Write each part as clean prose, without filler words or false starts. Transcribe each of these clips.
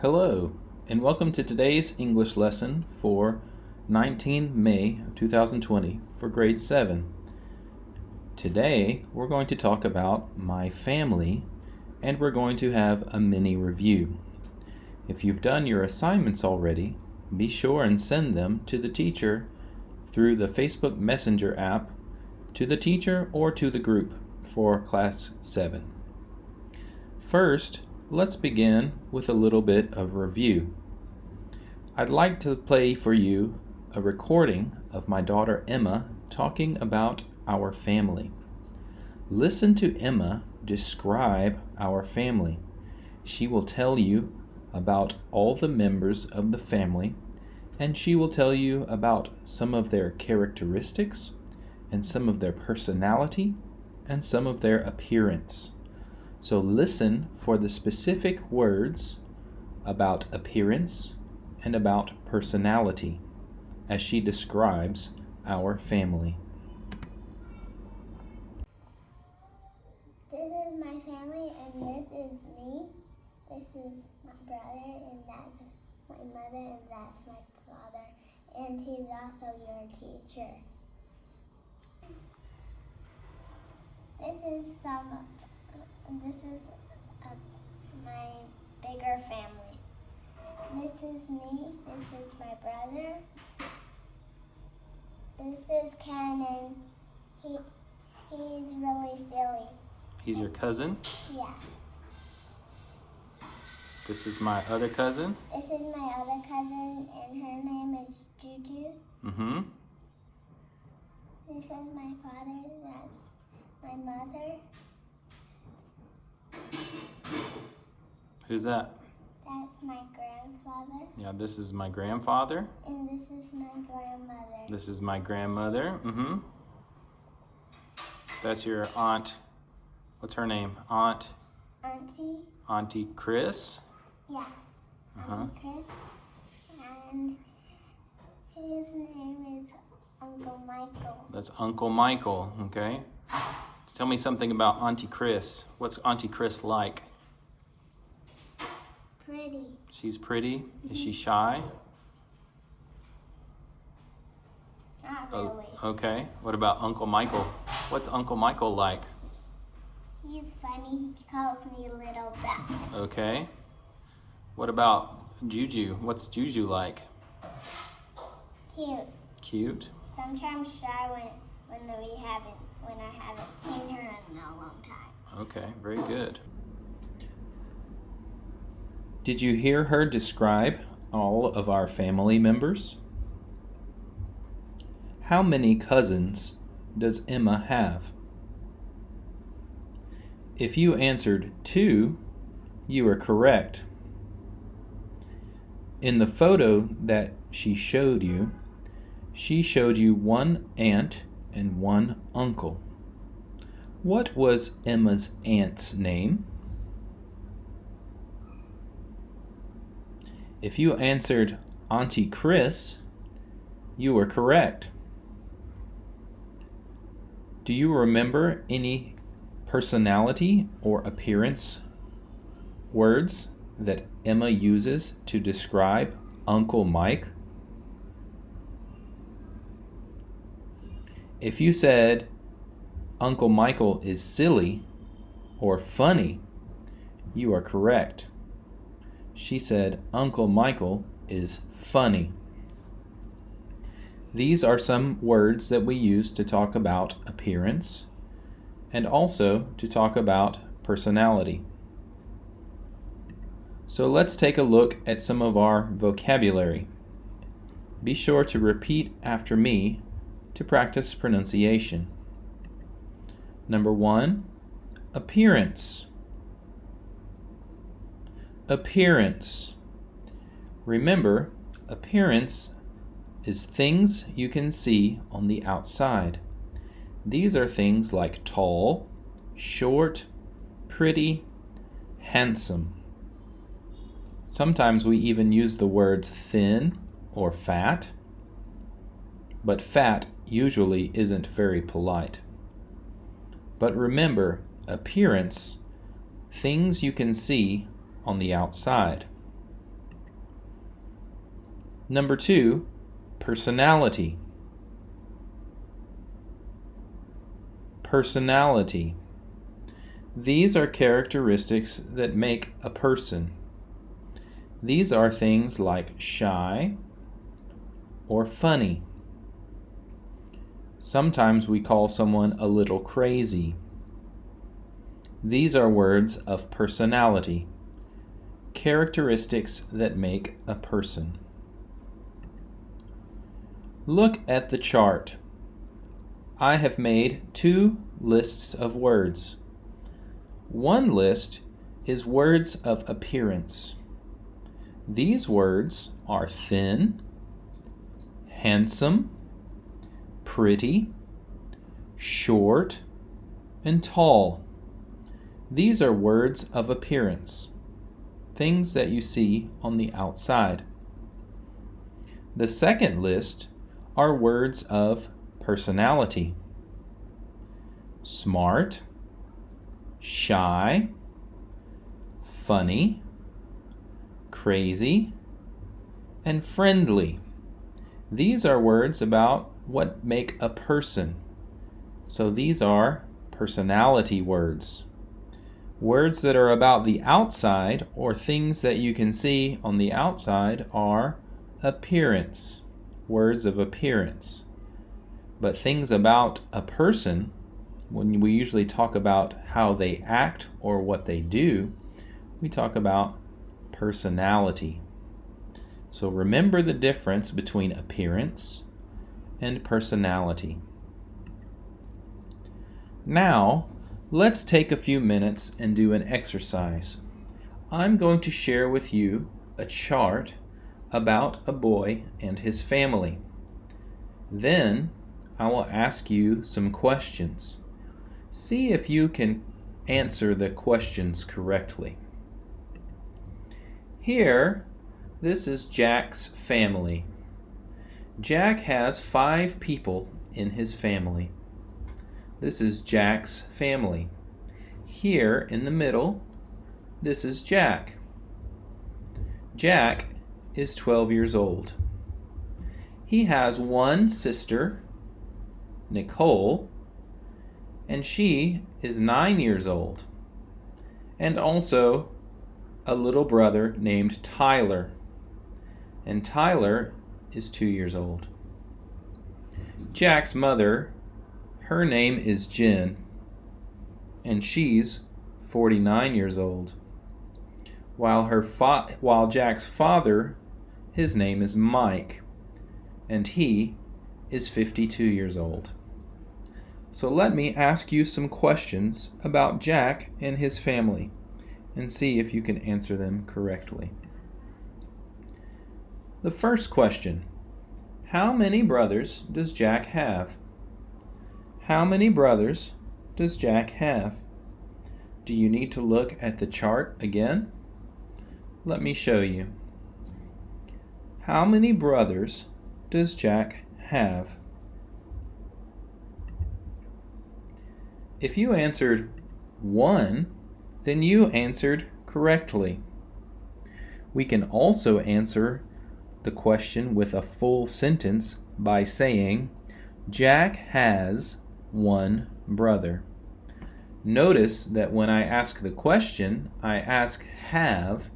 Hello, and welcome to today's English lesson for 19 May 2020 for grade 7. Today, we're going to talk about my family, and we're going to have a mini review. If you've done your assignments already, be sure and send them to the teacher through the Facebook Messenger app to the teacher or to the group for Class 7. First, let's begin with a little bit of review. I'd like to play for you a recording of my daughter Emma talking about our family. Listen to Emma describe our family. She will tell you about all the members of the family, and she will tell you about some of their characteristics, and some of their personality, and some of their appearance. So listen for the specific words about appearance and about personality as she describes our family. This is my family, and this is me. This is my brother, and that's my mother, and that's my father, and he's also your teacher. This is my bigger family. This is me. This is my brother. This is Ken, and he's really silly. He's your cousin. Yeah. This is my other cousin. This is my other cousin, and her name is Juju. Mm-hmm. This is my father. That's my mother. Who's that? That's my grandfather. Yeah, this is my grandfather. And this is my grandmother. This is my grandmother. Mm-hmm. That's your aunt. What's her name? Auntie. Auntie Chris. Yeah. Auntie Chris. And his name is Uncle Michael. That's Uncle Michael, okay? Tell me something about Auntie Chris. What's Auntie Chris like? Pretty. She's pretty. Is she shy? Not really. Okay. What about Uncle Michael? What's Uncle Michael like? He's funny. He calls me Little Duck. Okay. What about Juju? What's Juju like? Cute. Cute. Sometimes shy when I haven't seen her in a long time. Okay, very good. Did you hear her describe all of our family members? How many cousins does Emma have? If you answered 2, you are correct. In the photo that she showed you 1 aunt and 1 uncle. What was Emma's aunt's name? If you answered Auntie Chris, you were correct. Do you remember any personality or appearance words that Emma uses to describe Uncle Mike? If you said Uncle Michael is silly or funny, you are correct. She said Uncle Michael is funny. These are some words that we use to talk about appearance and also to talk about personality. So let's take a look at some of our vocabulary. Be sure to repeat after me to practice pronunciation. Number 1, appearance. Appearance. Remember, appearance is things you can see on the outside. These are things like tall, short, pretty, handsome. Sometimes we even use the words thin or fat, but fat usually isn't very polite. But remember, appearance, things you can see on the outside. Number 2, personality. Personality. These are characteristics that make a person. These are things like shy or funny. Sometimes we call someone a little crazy. These are words of personality, characteristics that make a person. Look at the chart. I have made 2 lists of words. One list is words of appearance. These words are thin, handsome, pretty, short, and tall. These are words of appearance, things that you see on the outside. The second list are words of personality. Smart, shy, funny, crazy, and friendly. These are words about what make a person. So these are personality words. Words that are about the outside or things that you can see on the outside are appearance, words of appearance. But things about a person, when we usually talk about how they act or what they do, we talk about personality. So remember the difference between appearance and personality. Now, let's take a few minutes and do an exercise. I'm going to share with you a chart about a boy and his family. Then, I will ask you some questions. See if you can answer the questions correctly. Here, this is Jack's family. Jack has 5 people in his family. This is Jack's family. Here in the middle, this is Jack. Jack is 12 years old. He has one sister, Nicole, and she is 9 years old, and also a little brother named Tyler, and Tyler is 2 years old. Jack's mother, her name is Jen, and she's 49 years old, while Jack's father, his name is Mike, and he is 52 years old. So let me ask you some questions about Jack and his family and see if you can answer them correctly. The first question, how many brothers does Jack have? How many brothers does Jack have? Do you need to look at the chart again? Let me show you. How many brothers does Jack have? If you answered 1, then you answered correctly. We can also answer the question with a full sentence by saying, Jack has 1 brother. Notice that when I ask the question, I ask have,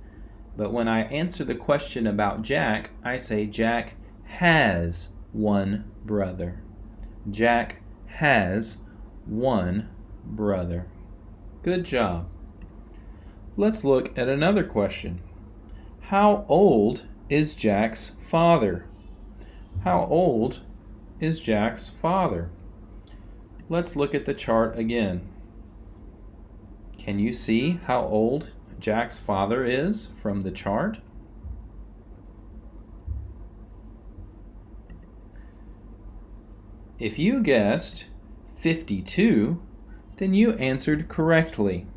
but when I answer the question about Jack, I say Jack has 1 brother. Jack has 1 brother. Good job. Let's look at another question. How old is Jack's father? How old is Jack's father? Let's look at the chart again. Can you see how old Jack's father is from the chart? If you guessed 52, then you answered correctly.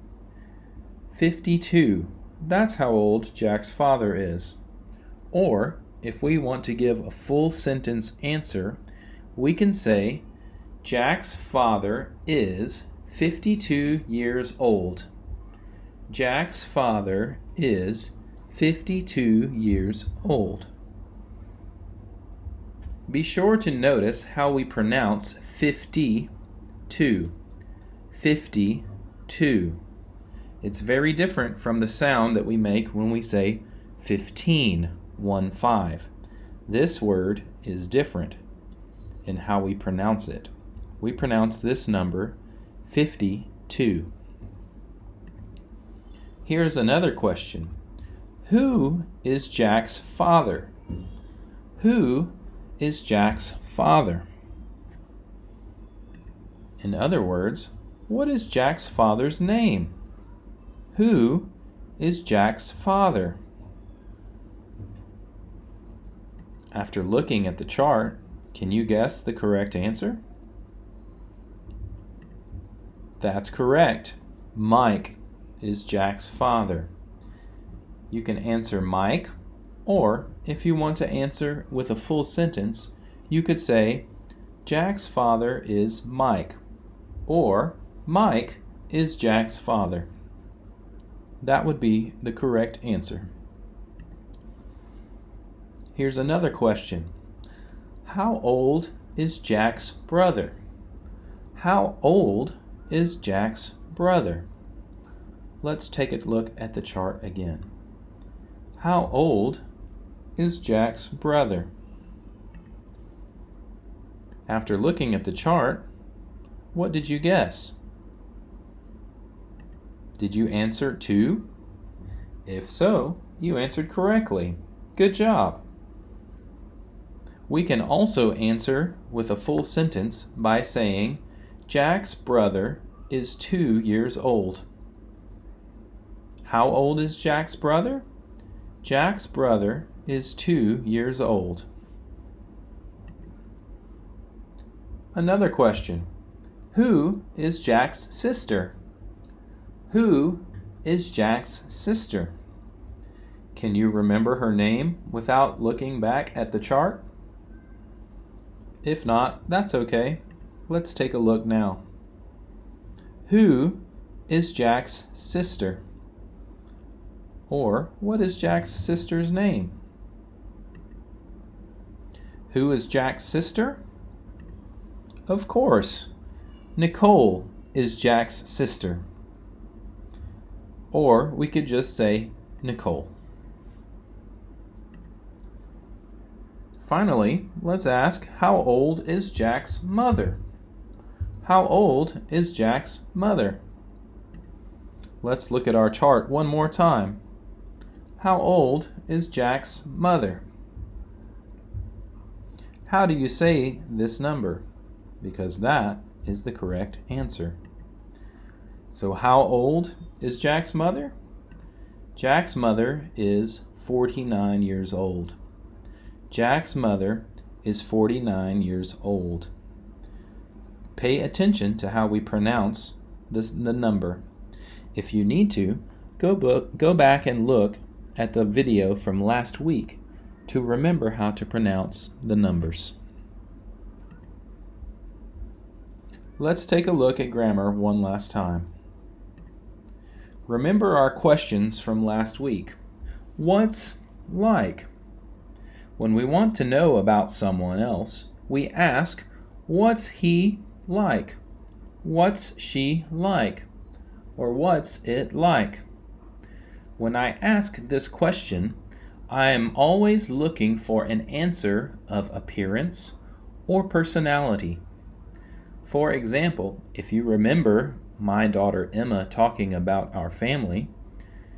52, that's how old Jack's father is. Or, if we want to give a full sentence answer, we can say, Jack's father is 52 years old. Jack's father is 52 years old. be sure to notice how we pronounce 52. 52. It's very different from the sound that we make when we say 15. 1-5. This word is different in how we pronounce it. We pronounce this number 52. Here's another question. Who is Jack's father? Who is Jack's father? In other words, what is Jack's father's name? Who is Jack's father? After looking at the chart, can you guess the correct answer? That's correct. Mike is Jack's father. You can answer Mike, or if you want to answer with a full sentence, you could say, Jack's father is Mike, or Mike is Jack's father. That would be the correct answer. Here's another question. How old is Jack's brother? How old is Jack's brother? Let's take a look at the chart again. How old is Jack's brother? After looking at the chart, what did you guess? Did you answer 2? If so, you answered correctly. Good job. We can also answer with a full sentence by saying, Jack's brother is 2 years old. How old is Jack's brother? Jack's brother is 2 years old. Another question. Who is Jack's sister? Who is Jack's sister? Can you remember her name without looking back at the chart? If not, that's okay. Let's take a look now. Who is Jack's sister? Or, what is Jack's sister's name? Who is Jack's sister? Of course, Nicole is Jack's sister. Or we could just say Nicole. Finally, let's ask, how old is Jack's mother? How old is Jack's mother? Let's look at our chart one more time. How old is Jack's mother? How do you say this number? Because that is the correct answer. So how old is Jack's mother? Jack's mother is 49 years old. Jack's mother is 49 years old. Pay attention to how we pronounce the number. If you need to, go back and look at the video from last week to remember how to pronounce the numbers. Let's take a look at grammar one last time. Remember our questions from last week. What's like? When we want to know about someone else, we ask, what's he like? What's she like? Or what's it like? When I ask this question, I am always looking for an answer of appearance or personality. For example, if you remember my daughter Emma talking about our family,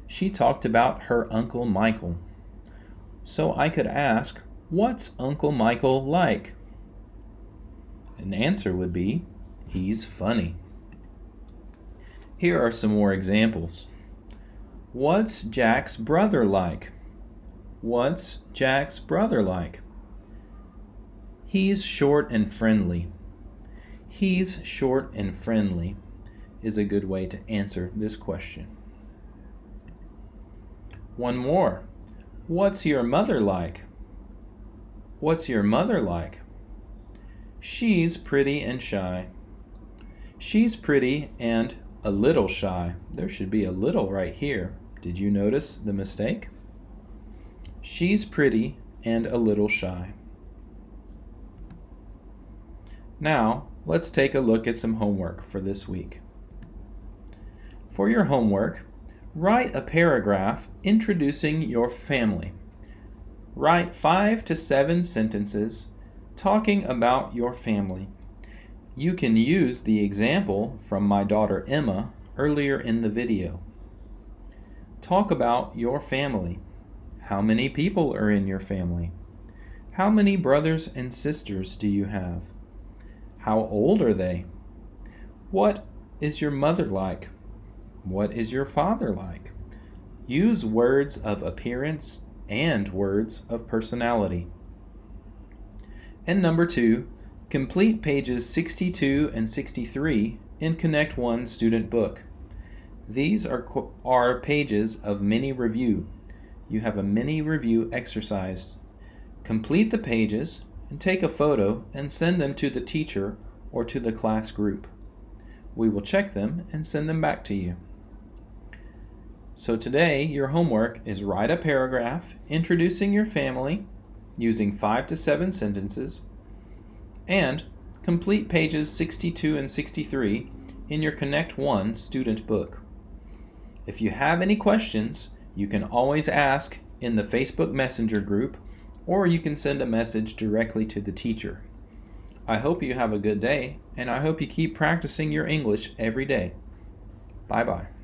she talked about her Uncle Michael. So I could ask, what's Uncle Michael like? An answer would be, he's funny. Here are some more examples. What's Jack's brother like? What's Jack's brother like? He's short and friendly. He's short and friendly is a good way to answer this question. One more. What's your mother like? What's your mother like? She's pretty and shy. She's pretty and a little shy. There should be a little right here. Did you notice the mistake? She's pretty and a little shy. Now, let's take a look at some homework for this week. For your homework, write a paragraph introducing your family. Write 5 to 7 sentences talking about your family. You can use the example from my daughter Emma earlier in the video. Talk about your family. How many people are in your family? How many brothers and sisters do you have? How old are they? What is your mother like? What is your father like? Use words of appearance and words of personality. And number 2, complete pages 62 and 63 in Connect One student book. These are pages of mini review. You have a mini review exercise. Complete the pages and take a photo and send them to the teacher or to the class group. We will check them and send them back to you. So today, your homework is write a paragraph introducing your family using 5 to 7 sentences and complete pages 62 and 63 in your Connect One student book. If you have any questions, you can always ask in the Facebook Messenger group, or you can send a message directly to the teacher. I hope you have a good day, and I hope you keep practicing your English every day. Bye-bye.